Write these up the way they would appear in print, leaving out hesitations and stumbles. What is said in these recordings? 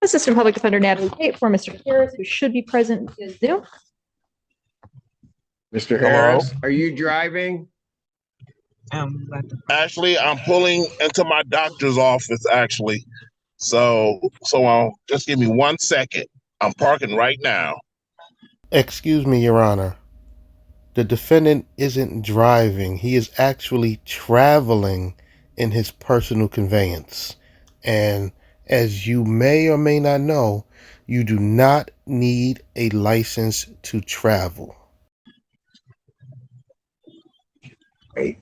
Assistant Public Defender Natalie Tate for Mr. Harris, who should be present via Zoom. Mr. Harris, are you driving? Actually, I'm pulling into my doctor's office, actually. So just give me 1 second. I'm parking right now. Excuse me, Your Honor. The defendant isn't driving. He is actually traveling in his personal conveyance. And as you may or may not know, you do not need a license to travel. Wait.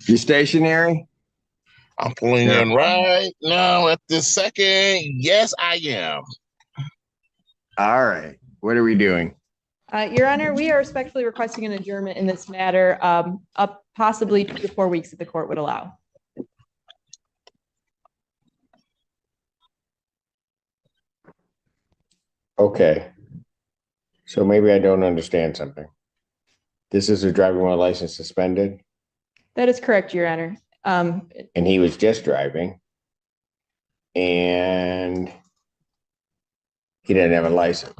You stationary? I'm pulling in right now at this second. Yes, I am. All right. What are we doing? Your Honor, we are respectfully requesting an adjournment in this matter, up possibly 2 to 4 weeks if the court would allow. Okay. So maybe I don't understand something. This is a driving while license suspended, That is correct, Your Honor. and he was just driving, and he didn't have a license.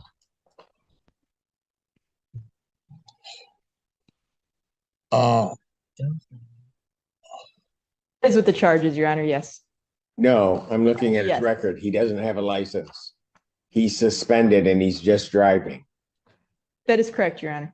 Is with the charges, Your Honor, yes. No, I'm looking at Yes. his record. He doesn't have a license. He's suspended and he's just driving. That is correct, Your Honor.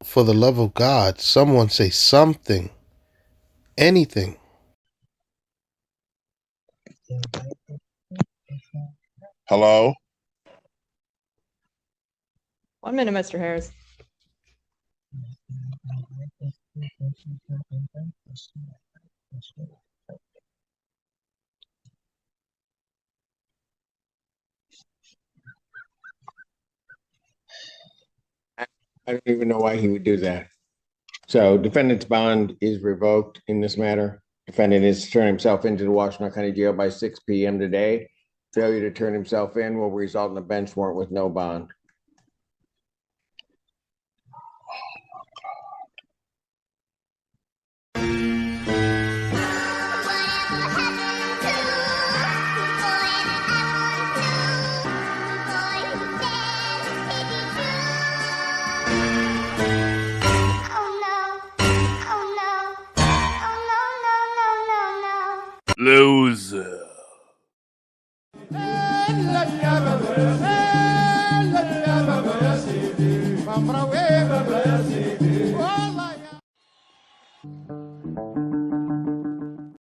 For the love of God, someone say something. Anything. Hello? 1 minute, Mr. Harris. I don't even know why he would do that. So defendant's bond is revoked in this matter. Defendant is to turn himself into the Washington County Jail by 6 p.m. today. Failure to turn himself in will result in a bench warrant with no bond.